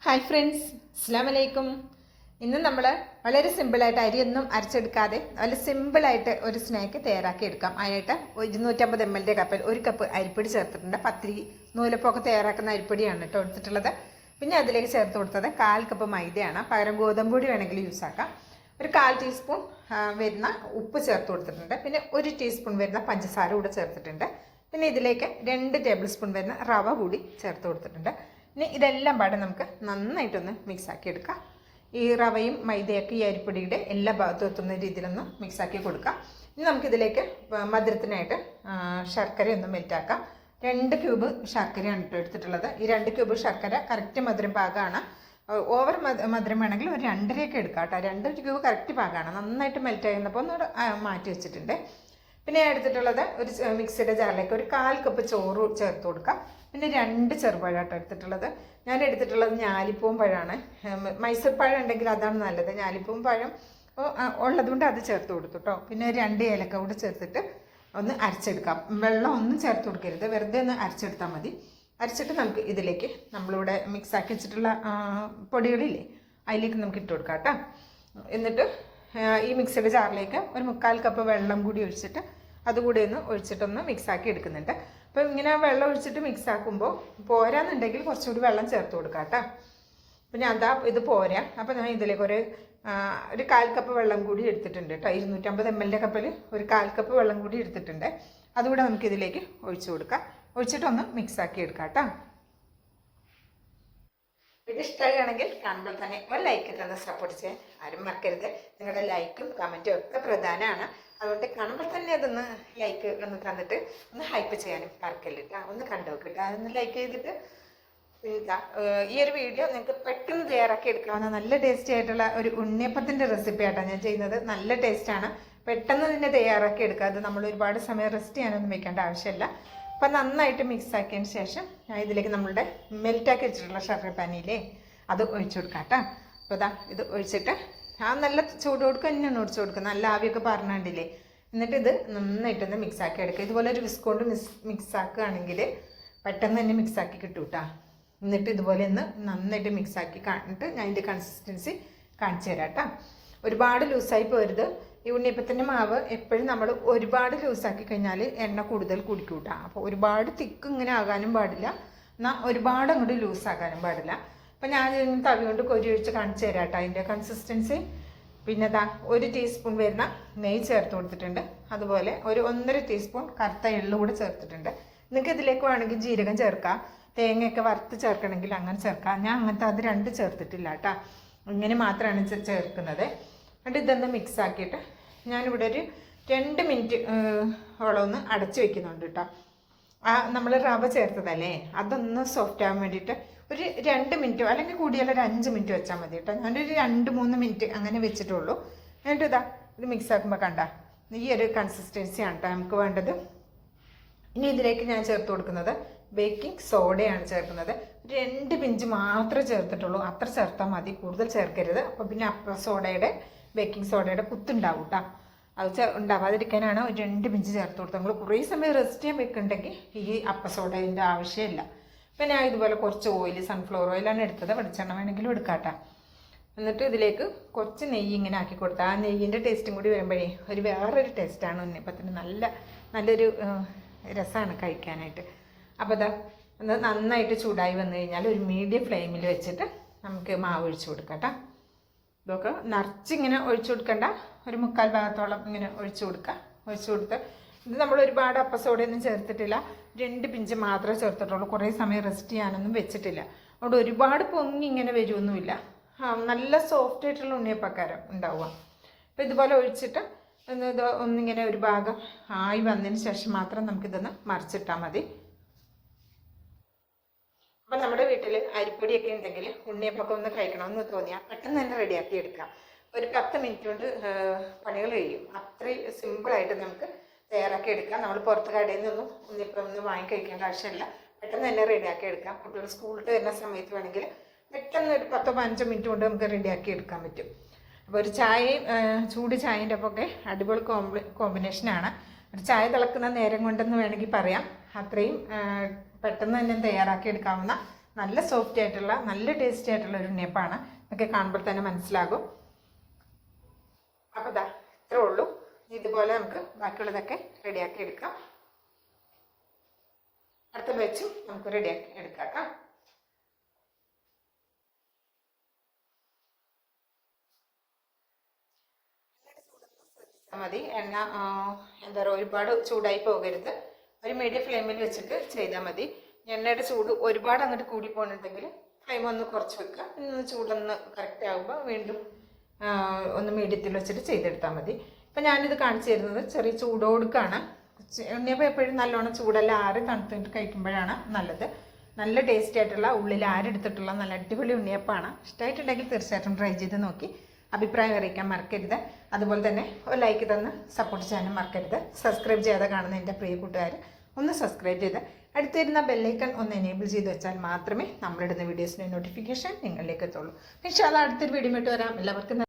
Hi friends, അസ്സാം വലൈക്കും. ഇന്ന് നമ്മൾ വളരെ സിമ്പിളായിട്ട് അരിയൊന്നും അരച്ചെടുക്കാതെ നല്ല സിമ്പിളായിട്ട് ഒരു സ്നാക്ക് തയ്യാറാക്കി എടുക്കാം. അതിനായിട്ട് 250 ml കപ്പിൽ 1 കപ്പ് അരിപ്പൊടി ചേർത്തിട്ടുണ്ട്. പത്തിരി നൂലപ്പൊക്കെ തയ്യാറാക്കുന്ന അരിപ്പൊടിയാണ് കേട്ടോ എടുത്തിട്ടുള്ളത്. പിന്നെ അതിലേക്ക് ചേർത്ത് കൊടുത്തത് 1/4 കപ്പ് മൈദയാണ്. പകരം ഗോതമ്പ് പൊടി വേണമെങ്കിൽ യൂസ് ആക്കാം. ഒരു 1/4 ടീസ്പൂൺ വരുന്ന ഉപ്പ് ചേർത്ത് കൊടുത്തിട്ടുണ്ട്. പിന്നെ 1 ടീസ്പൂൺ വരുന്ന പഞ്ചസാര കൂടെ ചേർത്തിട്ടുണ്ട്. പിന്നെ ഇതിലേക്ക് 2 ടേബിൾ സ്പൂൺ വരുന്ന റവ കൂടി ചേർത്ത് കൊടുത്തിട്ടുണ്ട്. ഇനി ഇതെല്ലാം പാടെ നമുക്ക് നന്നായിട്ടൊന്ന് മിക്സാക്കി എടുക്കാം. ഈ റവയും മൈദയൊക്കെ ഈ അരിപ്പൊടിയുടെ എല്ലാ ഭാഗത്തും എത്തുന്ന രീതിയിലൊന്ന് മിക്സാക്കി കൊടുക്കാം. ഇനി നമുക്കിതിലേക്ക് മധുരത്തിനായിട്ട് ശർക്കരയൊന്ന് മെൽറ്റാക്കാം. 2 ക്യൂബ് ശർക്കരയാണ് കേട്ടോ എടുത്തിട്ടുള്ളത്. ഈ 2 ക്യൂബ് ശർക്കര കറക്റ്റ് മധുരം പാകമാണ്. ഓവർ മധുരം വേണമെങ്കിൽ ഒരു 2.5 എടുക്കാം കേട്ടോ. 2 ക്യൂബ് കറക്റ്റ് പാകമാണ്. നന്നായിട്ട് മെൽറ്റ് ആയിരുന്നപ്പോൾ ഒന്ന് മാറ്റി വെച്ചിട്ടുണ്ട്. പിന്നെ എടുത്തിട്ടുള്ളത് ഒരു മിക്സിയുടെ ജാറിലേക്ക് ഒരു 1/4 കപ്പ് ചോറ് ചേർത്ത് കൊടുക്കാം. പിന്നെ 2 ചെറുപഴമായിട്ട് എടുത്തിട്ടുള്ളത്. ഞാൻ എടുത്തിട്ടുള്ളത് ഞാലിപ്പൂവും പഴമാണ്. മൈസൂർ പഴം ഉണ്ടെങ്കിൽ അതാണ് നല്ലത്. ഞാലിപ്പൂവും പഴം ഉള്ളതുകൊണ്ട് അത് ചേർത്ത് കൊടുത്തു കേട്ടോ. പിന്നെ 2 ഏലക്ക കൂടെ ചേർത്തിട്ട് ഒന്ന് അരച്ചെടുക്കാം. വെള്ളം ഒന്നും ചേർത്ത് കൊടുക്കരുത്, വെറുതെ ഒന്ന് അരച്ചെടുത്താൽ മതി. അരച്ചിട്ട് നമുക്ക് ഇതിലേക്ക് നമ്മളിവിടെ മിക്സാക്കി വെച്ചിട്ടുള്ള പൊടികളില്ലേ അതിലേക്ക് നമുക്ക് ഇട്ട് കൊടുക്കാം കേട്ടോ. എന്നിട്ട് ഈ മിക്സിയുടെ ജാറിലേക്ക് ഒരു 1/4 കപ്പ് വെള്ളം കൂടി ഒഴിച്ചിട്ട് അതുകൂടി ഒന്ന് ഒഴിച്ചിട്ടൊന്ന് മിക്സാക്കി എടുക്കുന്നുണ്ട്. അപ്പോൾ ഇങ്ങനെ വെള്ളം ഒഴിച്ചിട്ട് മിക്സാക്കുമ്പോൾ പോരാന്നുണ്ടെങ്കിൽ കുറച്ചുകൂടി വെള്ളം ചേർത്ത് കൊടുക്കാം കേട്ടോ. അപ്പോൾ ഞാൻ ഇത് പോരാ. അപ്പോൾ ഞാൻ ഇതിലേക്ക് ഒരു 1/4 കപ്പ് വെള്ളം കൂടി എടുത്തിട്ടുണ്ട് കേട്ടോ. 250 ml കപ്പിൽ ഒരു 1/4 കപ്പ് വെള്ളം കൂടി എടുത്തിട്ടുണ്ട്. അതുകൂടെ നമുക്കിതിലേക്ക് ഒഴിച്ചു കൊടുക്കാം. ഒഴിച്ചിട്ടൊന്ന് മിക്സാക്കി എടുക്കാം കേട്ടോ. ഇത് ഇഷ്ടമാണെങ്കിൽ കാണുമ്പോൾ തന്നെ ഒരു ലൈക്ക് തന്ന് സപ്പോർട്ട് ചെയ്യാൻ ആരും മറക്കരുത്. നിങ്ങളുടെ ലൈക്കും കമൻറ്റും ഒക്കെ പ്രധാനമാണ്. അതുകൊണ്ട് കാണുമ്പോൾ തന്നെ അതൊന്ന് ലൈക്ക് ഒന്ന് തന്നിട്ട് ഒന്ന് ഹൈപ്പ് ചെയ്യാനും മറക്കല്ലിട്ട. ഒന്ന് കണ്ടു നോക്കിയിട്ട് അതൊന്ന് ലൈക്ക് ചെയ്തിട്ട് ഈ ഒരു വീഡിയോ നിങ്ങൾക്ക് പെട്ടെന്ന് തയ്യാറാക്കി എടുക്കാവുന്ന നല്ല ടേസ്റ്റി ആയിട്ടുള്ള ഒരു ഉണ്ണിയപ്പത്തിൻ്റെ റെസിപ്പി ആയിട്ടാണ് ഞാൻ ചെയ്യുന്നത്. നല്ല ടേസ്റ്റാണ്. പെട്ടെന്ന് തന്നെ തയ്യാറാക്കി എടുക്കാതെ നമ്മൾ ഒരുപാട് സമയം റെസ്റ്റ് ചെയ്യാനൊന്നും വെക്കേണ്ട ആവശ്യമില്ല. അപ്പം നന്നായിട്ട് മിക്സ് ആക്കിയതിന് ശേഷം ഞാൻ ഇതിലേക്ക് നമ്മളുടെ മെൽറ്റാക്കി വെച്ചിട്ടുള്ള ശർക്കരപ്പാനിയില്ലേ അത് ഒഴിച്ചു കൊടുക്കാം കേട്ടോ. അപ്പോൾ ഇതാ ഇത് ഒഴിച്ചിട്ട് നല്ല ചൂട് കൊടുക്കുക തന്നെയാണ് ഒഴിച്ചു കൊടുക്കുക. നല്ല ആവിയൊക്കെ പറഞ്ഞിട്ടില്ലേ. എന്നിട്ട് ഇത് നന്നായിട്ടൊന്ന് മിക്സാക്കി എടുക്കുക. ഇതുപോലെ ഒരു വിസ്ക് കൊണ്ട് മിക്സ് ആക്കുകയാണെങ്കിൽ പെട്ടെന്ന് തന്നെ മിക്സാക്കി കിട്ടും കേട്ടോ. എന്നിട്ട് ഇതുപോലെ ഒന്ന് നന്നായിട്ട് മിക്സാക്കി കാണിട്ട് ഞാൻ ഇതിൻ്റെ കൺസിസ്റ്റൻസി കാണിച്ചു തരാം കേട്ടോ. ഒരുപാട് ലൂസായി പോരുത്. ഈ ഉണ്ണിയപ്പത്തിൻ്റെ മാവ് എപ്പോഴും നമ്മൾ ഒരുപാട് ലൂസാക്കി കഴിഞ്ഞാൽ എണ്ണ കൂടുതൽ കുടിക്കും കേട്ടോ. അപ്പോൾ ഒരുപാട് തിക്ക് ഇങ്ങനെ ആകാനും പാടില്ല, എന്നാൽ ഒരുപാട് അങ്ങോട്ട് ലൂസാകാനും പാടില്ല. അപ്പോൾ ഞാൻ തവി കൊണ്ട് കൊരി ഒഴിച്ച് കാണിച്ചു തരാം കേട്ടോ അതിൻ്റെ കൺസിസ്റ്റൻസി. പിന്നെ 1 ടീസ്പൂൺ വരുന്ന നെയ്യ് ചേർത്ത് കൊടുത്തിട്ടുണ്ട്. അതുപോലെ ഒരു 1.5 ടീസ്പൂൺ കറുത്ത എള്ള് കൂടെ ചേർത്തിട്ടുണ്ട്. നിങ്ങൾക്ക് ഇതിലേക്ക് വേണമെങ്കിൽ ജീരകം ചേർക്കാം, തേങ്ങയൊക്കെ വറുത്ത് ചേർക്കണമെങ്കിൽ അങ്ങനെ ചേർക്കാം. ഞാൻ അങ്ങനത്തെ അത് 2 ചേർത്തിട്ടില്ല കേട്ടോ. ഇങ്ങനെ മാത്രമാണ് ചേർക്കുന്നത്. എന്നിട്ട് ഇതൊന്ന് മിക്സ് ആക്കിയിട്ട് ഞാനിവിടെ ഒരു 2 മിനിറ്റ് ഓളം ഒന്ന് അടച്ചു വെക്കുന്നുണ്ട് കേട്ടോ. നമ്മൾ റവ ചേർത്തതല്ലേ അതൊന്ന് സോഫ്റ്റ് ആകാൻ വേണ്ടിയിട്ട് ഒരു 2 മിനിറ്റോ അല്ലെങ്കിൽ കൂടിയാൽ ഒരു 5 മിനിറ്റ് വെച്ചാൽ മതി കേട്ടോ. ഞാനൊരു 2-3 മിനിറ്റ് അങ്ങനെ വെച്ചിട്ടുള്ളൂ. എന്നിട്ട് ഇത് മിക്സ് ആക്കുമ്പോൾ കണ്ട ഈ ഒരു കൺസിസ്റ്റൻസിയാണ് കേട്ടോ നമുക്ക് വേണ്ടത്. ഇനി ഇതിലേക്ക് ഞാൻ ചേർത്ത് കൊടുക്കുന്നത് ബേക്കിംഗ് സോഡയാണ് ചേർക്കുന്നത്. 2 പിഞ്ച് മാത്രമേ ചേർത്തിട്ടുള്ളൂ. അത്ര ചേർത്താൽ മതി, കൂടുതൽ ചേർക്കരുത്. അപ്പോൾ പിന്നെ ബേക്കിംഗ് സോഡയുടെ കുത്തുണ്ടാവും കേട്ടോ. അത് ഉണ്ടാവാതിരിക്കാനാണ് ഒരു 2 പിഞ്ച് ചേർത്ത് കൊടുത്തത്. നമ്മൾ കുറേ സമയം റെസ്റ്റ് ചെയ്യാൻ വെക്കുന്നുണ്ടെങ്കിൽ ഈ സോഡേൻ്റെ ആവശ്യമില്ല. പിന്നെ ഞാൻ ഇതുപോലെ കുറച്ച് ഓയിൽ, സൺഫ്ലവർ ഓയിലാണ് എടുത്തത്. വെളിച്ചെണ്ണ വേണമെങ്കിലും എടുക്കാം കേട്ടോ. എന്നിട്ട് ഇതിലേക്ക് കുറച്ച് നെയ്യ് ഇങ്ങനെ ആക്കി കൊടുത്താൽ ആ നെയ്യിൻ്റെ ടേസ്റ്റും കൂടി വരുമ്പോഴേ വേറൊരു ടേസ്റ്റാണ് ഉണ്ണിയപ്പത്തിന്. നല്ലൊരു രസമാണ് കഴിക്കാനായിട്ട്. അപ്പോൾ ഒന്ന് നന്നായിട്ട് ചൂടായി വന്നു കഴിഞ്ഞാൽ ഒരു മീഡിയം ഫ്ലെയിമിൽ വെച്ചിട്ട് നമുക്ക് മാവ് ഒഴിച്ചു കൊടുക്കാം കേട്ടോ. ഇതൊക്കെ നിറച്ചിങ്ങനെ ഒഴിച്ചു കൊടുക്കണ്ട, ഒരു 3/4 ഭാഗത്തോളം ഇങ്ങനെ ഒഴിച്ചു കൊടുത്ത് ഇത് നമ്മൾ ഒരുപാട് അപ്പസോഡയൊന്നും ചേർത്തിട്ടില്ല. 2 പിഞ്ച് മാത്രമേ ചേർത്തിട്ടുള്ളൂ. കുറേ സമയം റെസ്റ്റ് ചെയ്യാനൊന്നും വെച്ചിട്ടില്ല. അതുകൊണ്ട് ഒരുപാട് പൊങ്ങി ഇങ്ങനെ വരുമൊന്നുമില്ല. നല്ല സോഫ്റ്റ് ആയിട്ടുള്ള ഉണ്ണിയപ്പക്കാരം ഉണ്ടാവുക. അപ്പോൾ ഇതുപോലെ ഒഴിച്ചിട്ട് ഇത് ഒന്നിങ്ങനെ ഒരു ഭാഗം ആയി വന്നതിന് ശേഷം മാത്രം നമുക്കിതൊന്ന് മറിച്ചിട്ടാൽ മതി. അപ്പം നമ്മുടെ വീട്ടിൽ അരിപ്പൊടിയൊക്കെ ഉണ്ടെങ്കിൽ ഉണ്ണിയപ്പൊക്കെ ഒന്ന് കഴിക്കണമെന്ന് തോന്നിയാൽ പെട്ടെന്ന് തന്നെ റെഡിയാക്കി എടുക്കാം. ഒരു 10 മിനിറ്റ് കൊണ്ട് പണികൾ കഴിയും. അത്രയും സിമ്പിളായിട്ട് നമുക്ക് തയ്യാറാക്കി എടുക്കാം. നമ്മൾ പുറത്ത് കടയിൽ നിന്നൊന്നും ഉണ്ണിയപ്പം ഒന്നും വാങ്ങി കഴിക്കേണ്ട ആവശ്യമില്ല. പെട്ടെന്ന് തന്നെ റെഡിയാക്കി എടുക്കാം. കുട്ടികൾ സ്കൂളിൽ വരുന്ന സമയത്ത് വേണമെങ്കിൽ പെട്ടെന്ന് ഒരു 10-15 മിനിറ്റ് കൊണ്ട് നമുക്ക് റെഡിയാക്കി എടുക്കാൻ പറ്റും. അപ്പോൾ ഒരു ചായയും ചൂട് ചായൻ്റെ ഒപ്പൊക്കെ അടിപൊളി കോമ്പിനേഷനാണ്. ഒരു ചായ തിളക്കുന്ന നേരം കൊണ്ടെന്ന് വേണമെങ്കിൽ പറയാം. അത്രയും പെട്ടെന്ന് തന്നെ തയ്യാറാക്കി എടുക്കാവുന്ന നല്ല സോഫ്റ്റ് ആയിട്ടുള്ള നല്ല ടേസ്റ്റി ആയിട്ടുള്ള ഒരു ഉണ്ണിയപ്പമാണ്. ഒക്കെ കാണുമ്പോൾ തന്നെ മനസ്സിലാകും. അപ്പോൾ ഇത്രേ ഉള്ളൂ. ഇതുപോലെ നമുക്ക് ബാക്കിയുള്ളതൊക്കെ റെഡിയാക്കി എടുക്കാം. അടുത്ത ബാച്ചും നമുക്ക് റെഡിയാക്കി എടുക്കാം. മതി. എണ്ണ എന്താ പറയുക, ഒരുപാട് ചൂടായി പോകരുത്. ഒരു മീഡിയം ഫ്ലെയിമിൽ വെച്ചിട്ട് ചെയ്താൽ മതി. എണ്ണയുടെ ചൂട് ഒരുപാട് അങ്ങോട്ട് കൂടി പോകുന്നുണ്ടെങ്കിൽ ഫ്ലെയിം ഒന്ന് കുറച്ച് വെക്കുക. ചൂടൊന്ന് കറക്റ്റ് ആകുമ്പോൾ വീണ്ടും ഒന്ന് മീഡിയത്തിൽ വെച്ചിട്ട് ചെയ്തെടുത്താൽ മതി. ഇപ്പം ഞാനിത് കാണിച്ചു തരുന്നത് ചെറിയ ചൂടോടുക്കാണ്. ഉണ്ണിയപ്പം എപ്പോഴും നല്ലോണം ചൂടെല്ലാം ആറി തണുത്തിട്ട് കഴിക്കുമ്പോഴാണ് നല്ലത്. നല്ല ടേസ്റ്റി ആയിട്ടുള്ള ഉള്ളിൽ ആരെടുത്തിട്ടുള്ള നല്ല അടിപൊളി ഉണ്ണിയപ്പമാണ്. ഇഷ്ടമായിട്ടുണ്ടെങ്കിൽ തീർച്ചയായിട്ടും ട്രൈ ചെയ്ത് നോക്കി അഭിപ്രായം അറിയിക്കാൻ മറക്കരുത്. അതുപോലെ തന്നെ ഒരു ലൈക്ക് തന്ന് സപ്പോർട്ട് ചെയ്യാനും മറക്കരുത്. സബ്സ്ക്രൈബ് ചെയ്യാതെ കാണുന്ന എൻ്റെ പ്രിയ കൂട്ടുകാർ ഒന്ന് സബ്സ്ക്രൈബ് ചെയ്ത് അടുത്ത് വരുന്ന ബെല്ലൈക്കൺ ഒന്ന് എനേബിൾ ചെയ്ത് വെച്ചാൽ മാത്രമേ നമ്മളിടുന്ന വീഡിയോസിൻ്റെ നോട്ടിഫിക്കേഷൻ നിങ്ങളിലേക്ക് എത്തുള്ളൂ. ഇൻഷാ അല്ലാഹ് അടുത്തൊരു വീഡിയോ ഇട്ട് വരാം. എല്ലാവർക്കും